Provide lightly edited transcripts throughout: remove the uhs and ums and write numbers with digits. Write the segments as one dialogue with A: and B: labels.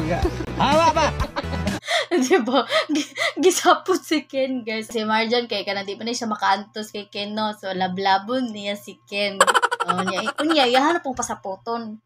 A: langga. Hawa ba?
B: Diba? Gisapot si Ken, guys. Si Marjan kay kana di pa na siya makaantos kay Ken, no? So lablabon niya si Ken. Unya, yahan pong pasapoton.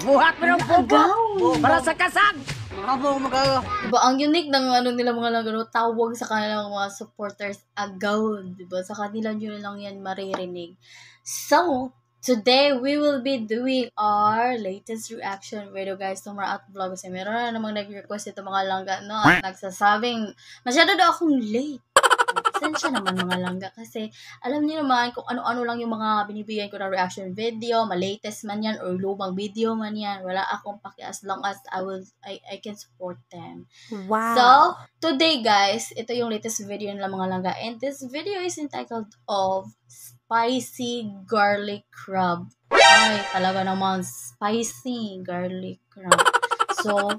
C: Buhat mo ng bobo para sa kasag.
B: Diba, ang unique ng ano nila mga langga, tawag sa kanilang mga supporters, agaw. Diba, sa kanila nyo lang yan maririnig. So, today, we will be doing our latest reaction video, guys, to Mara at Vlog. Kasi meron na namang nag-request ito mga langga, no? At nagsasabing, masyado daw akong late. Pasensya naman mga langga kasi alam niyo naman kung ano-ano lang yung mga binibigyan ko na reaction video, ma-latest man yan or lumang video man yan, wala akong paki as long as I can support them.
C: Wow.
B: So, today guys, ito yung latest video nila mga langga, and this video is entitled of Spicy Garlic Crab. Ay, talaga naman, spicy garlic crab. So,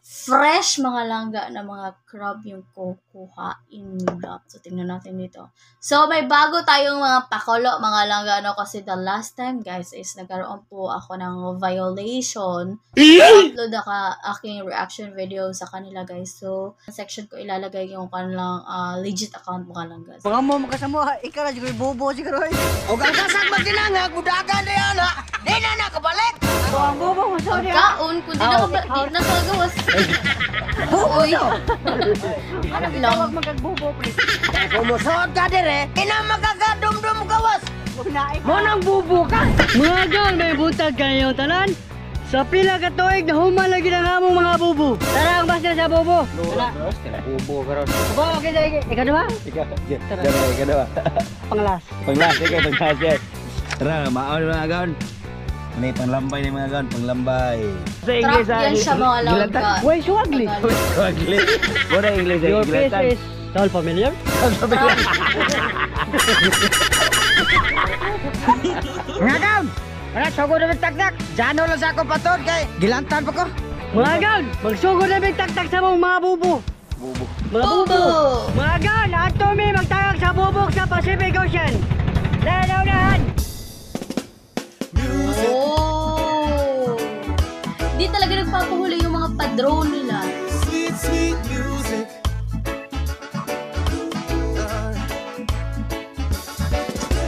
B: fresh mga langga na mga crab yung kukuhain nila. So, tingnan natin dito. So, may bago tayong mga pakulo mga langga, no? Kasi the last time, guys, is nagkaroon po ako ng violation. Upload aking reaction video sa kanila, guys. So, sa section ko ilalagay yung kanilang legit account mga langga.
C: Mga mo makasamo, ikaw na siguro bobo siguro. O kang kasag magtinangag, budagan na yan ha. Di na nakabalik. So, ang bobo mo sa niya.
B: Pagkaon, kung di nakagawas. Uy.
C: Ano lang magagbobo, please. Kumusod ka dire, ina magagadumdum gawas. Mo nang bubo ka.
D: Mga gang, may butag kayo tanan. Sa pila ka tuig na human lagi ng among mga bubo. Tara, ang basta sa bubo. Tara.
A: Bubo karon.
D: Bubo, okay, ikaw na ba?
A: Ikaw na ba?
D: Panglas.
A: Panglas, yes. Tara, maon na agad. Ano yung panglambay na mga gan? Panglambay.
D: Sa English,
B: Trap yan siya mga langga.
D: Why so ugly?
A: Ugly. Muna English
D: Your face is all familiar?
C: Ngagaw! Wala, sugod na taktak. Jano lang sa ako patod kay gilantan pa ko.
D: Mga gang, magsugod na may taktak sa mga bubo.
A: Bubo.
D: Mga bubo. Mga gang, ato may magtagak sa bubok sa Pacific Ocean. Lalaw-lahan.
B: Oh! Di talaga nagpapahuli yung mga padrone nila.
E: Sweet, sweet music.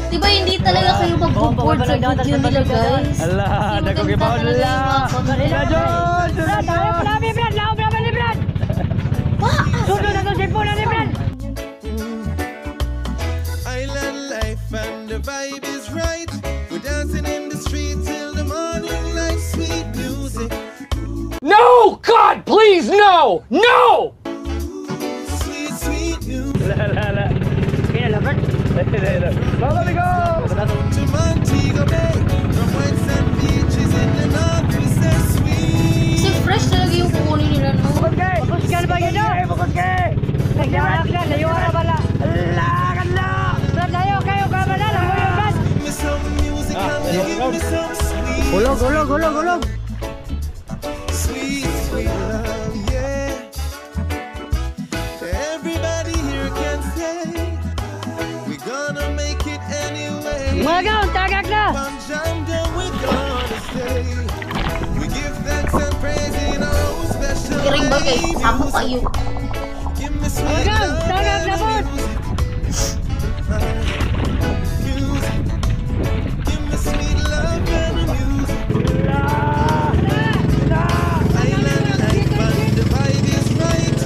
B: Diba hindi talaga kayo mag-board sa video nila, guys?
A: Ala, nagkukibaw nila. Gadon!
D: Brad, ayaw pa namin, Brad. Lao pa namin, Brad. Sunod na itong sipon namin, Brad.
E: Island life and the vibe is right. We're dancing in the street till the morning light. Sweet music.
F: No! God, please, no! No!
E: Sweet, sweet music.
A: La.
D: Kaya na, Brad.
A: Follow me, go!
E: To Montego Bay. From white sand beaches in the north. We say sweet.
B: Kasi fresh talaga yung kukunin nila, no?
D: Bukos ka na ba yun, no?
A: Bukod ka!
D: Nagdamalak na, layo ka na bala. Brad, layo kayo ka ba na? Layo yun, Brad.
E: Give me some music and give me some sweet.
D: Gulog.
E: Sweet, sweet love, yeah. Everybody here can say we're gonna make it anyway.
D: Mga gang, tagak na.
E: Panjanga, we're gonna stay. We give thanks and praise in our own special
B: Kiring bagay,
E: way.
B: samo kayo.
E: Give me
D: Mga
E: sweet
D: gang,
E: love
D: tagak na,
E: and
D: boss.
E: music. Give me sweet love and music. Island life and the vibe is right.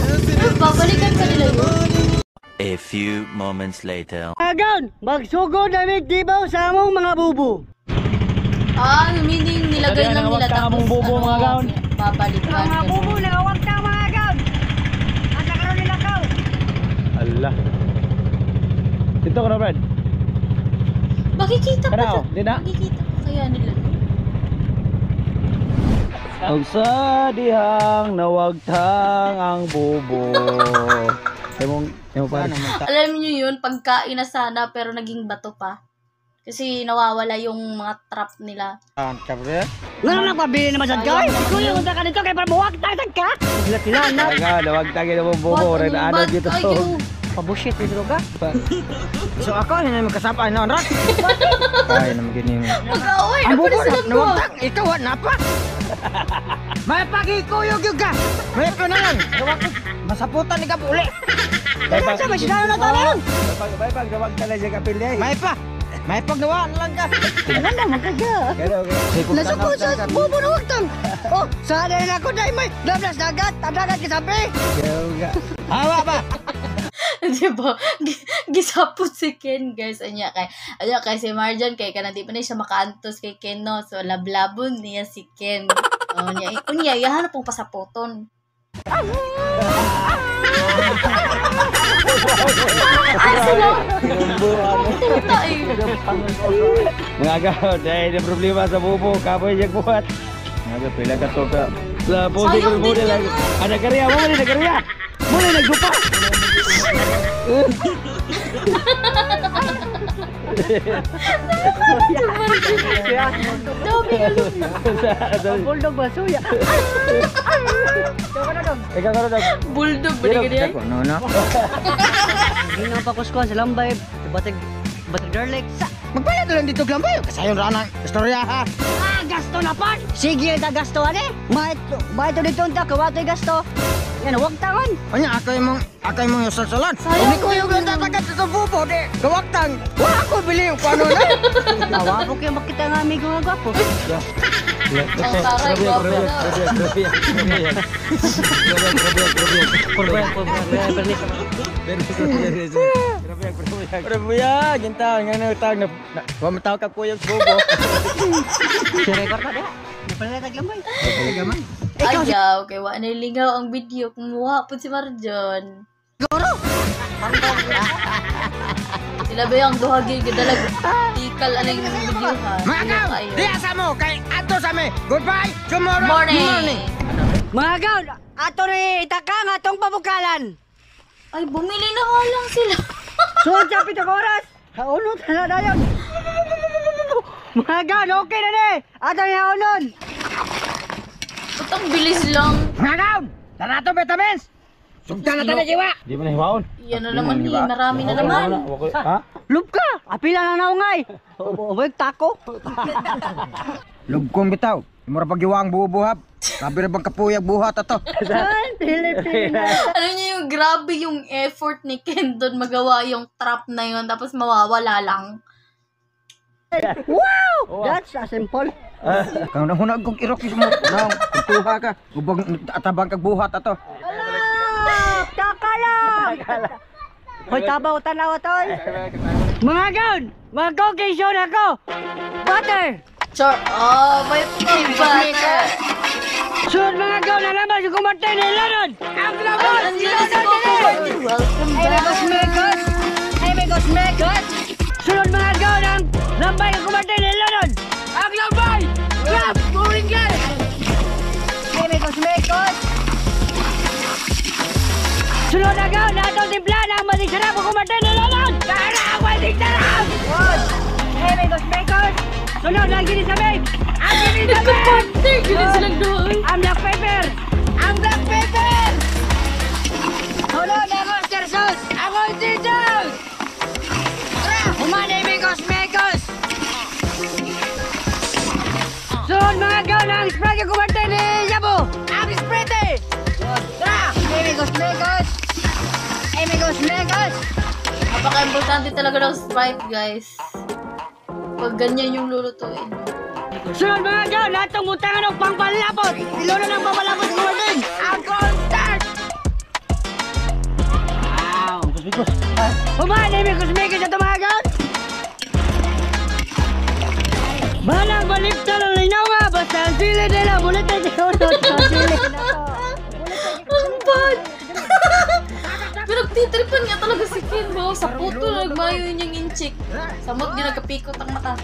E: Dancing in the
B: Babalikan ka nila yun.
G: A few moments later.
D: Mga gang, magsugod na may tibaw sa among mga bubo.
B: Meaning nilagay lang nila tapos
A: bubo, mga gaon.
B: babalikan.
D: Mga bubo, nakawag na mga gang. Ang nakaroon nila ka.
A: Ala. Dito ka na, Brad.
B: Makikita pa
A: Ano?
B: siya.
A: Di na?
B: Makikita pa kaya nila.
A: Ang sa dihang nawagtang ang bubo. Yung pare.
B: Alam niyo yun, pagkain na sana pero naging bato pa. Kasi nawawala yung mga trap nila.
D: Nga na pabili naman sa guy. Kuya, unta ka dito kay para buwag tagtag ka. Sila na.
A: Wag tagin mo bubo. Rin ano dito.
D: Pabushit dito ka. So ako, hindi naman kasapa. Ano, Rat?
A: Ay, naman ganyan.
B: Mag-away
D: Ang
B: na pala
D: bubo,
B: sila ko.
D: nawagtag. Ikaw, na pa. May pagikuyog yung ka. May pinanan. Masaputan ni ka uli. Kaya sa ba sila na talang?
A: Pag gawag talaga siya kapilya.
D: May paggawa na lang ka. Ano na magkaga? Nasukod sa bubo na wagtang. Oh, sana rin ako dahil may dablas dagat. Dagat kisabi. Hawa ba?
B: Diba? Gisapot si Ken, guys. Anya kay si Marjan, kay kanang di pa na siya makaantos kay Ken, no? So, lablabon niya si Ken. Kunya, yahanap pong pasapoton.
A: Mga gawad, dahil yung problema sa bubo, kapoy siya buhat. Mga gawad, pila ka to ka. Sa puti ko muna lang. Ada karya, mo muna karya. Muna nagdupa.
D: Bulldog ba? Suya.
A: Ikaw ka rin.
B: Bulldog ba niya?
A: No.
D: Hindi naman pakuskuhan sa lambay. Batag garlic. Magpalit lang dito lambay. Kasayon ranang istorya ha. Gasto na pa. Sige, gasto ane. Mahito dito unta. Kawatoy gasto. Yan, huwag tangan. Kanya, akay mong yusasalan. Hindi ko yung tatagat sa bubo, di. Kawag tang. Wala ko bili yung paano na. Tawa po kayo makita ng amigo nga gwapo.
B: Taray, gwapo na.
D: Perbuya, gintaw, nga na utang na. Wamataw ka kuyog bubo. Sirekor ka dia. Napalitan lambay. Gaman.
B: Ayaw, kay wa niligaw ang video. Kumuha po si Marjon.
D: Goro!
B: Sila ba yung duhagi gadalag tikal aning video ha?
D: Magaw! Diasa mo kay ato sa me. Goodbye! Tomorrow
B: Morning!
D: Magaw! Ato ni itaka nga tong pabukalan.
B: Ay, bumili na nga lang sila.
D: Suot sa pitong oras. Haunod na na yun. Magaw! Okay na ni! Ato ni haunod.
B: Putang bilis lang.
D: Magaw! Tara to vitamins! Sugtan na tayo jiwa!
A: Di mo na hiwaon.
B: Yan na naman eh. Marami na naman.
A: Ha?
D: Lub ka! Apila na naungay! Huwag tako! Lub kong bitaw! Mura pag-iwa ang bubuhap! Sabi na bang kapuyag buhat ato? Pilipinas!
B: Ano niyo yung grabe yung effort ni Ken doon magawa yung trap na yun tapos mawawala lang.
D: Wow! That's a simple. Kang nahunag kong irokis mo. Nang, tuha ka. Ubang atabang kag buhat ato. Taka lang! Hoy, tabaw tanaw atoy. Mga gaon! Mga cookies ako! Butter!
B: Sure. Oh, may butter.
D: Sunod mga gaon na naman sa kumatay na ilanon! Ang laban!
B: Nandiyan na si Coco. Welcome back.
D: Amigos Mekos! Sunod mga gaon ang lambay ang kumatay na ilanon! Ang lambay! Grab! Moving guys! Amigos Mekos! Sunod na gaon na itong timplan ang maling sarap ang kumatay na ilanon! Tara ang maling sarap! Amigos Mekos! Sunod lang gini sa meg! Ang gini sa meg!
B: Partner, ganun silang doon.
D: Ang black pepper! Ang black pepper! Sunod ang oyster sauce! Ang oyster sauce! Humanimikos Mekos! Sunod mga gaon ang Sprite yung kumarte ni Yabo! Ang Sprite! Tara! Amigos Mekos! Amigos Mekos!
B: Napaka-importante talaga ng Sprite, guys. Pag ganyan yung lulutuin.
D: Sunod mga gaon, lahat ng mutangan ng pangpalapot! Ilono ng pangpalapot kumating! Ang cornstarch! Wow! Humanimikos Mekos ito mga gaon! Balang balik talong linaw nga! Basta ang sili nila! Bulit na siya unod! Ang sili na to!
B: Ang bad! Pero titripan nga talaga si Ken, mo. Sa puto nagmayo niyang inchik. Samot yun nagkapikot ang mata.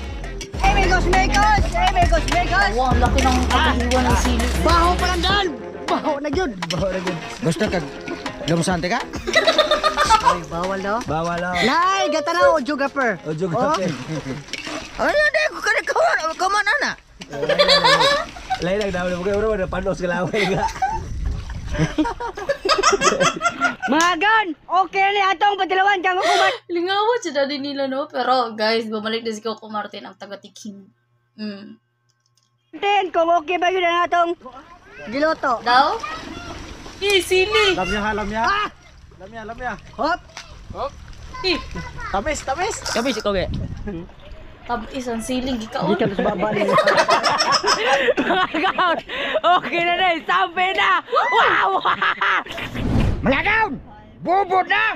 D: Amigos Mekos! Amigos Mekos!
B: Wow, ang laki ng paghiwa ng sili.
D: Baho pa lang daan! Baho na yun! Baho na yun! Gusto ka? Lumusante ka? Ay, bawal daw.
A: Bawal lang.
D: Nay, gata na o geographer.
A: O, joke okay.
C: Ano na ko kada kaman ana.
A: Lain lang daw mo kayo bro, panos ka laway nga.
D: Mga gan, okay ni atong patilawan kang kumat.
B: Lingawat siya daddy nila, no? Pero, guys, bumalik na si Coco Martin ang taga-tikim.
D: Tin, kung okay ba yun ang atong giloto.
B: Daw? Sili!
A: Lamya.
D: Ah!
A: Lamya.
D: Hop.
A: Tamis. Tamis ikaw ge.
B: Tabis ang siling, gikaon.
D: Dito sa baba ni.
C: Mga okay na na, sampai na. Wow! Mga gaon, bubod na.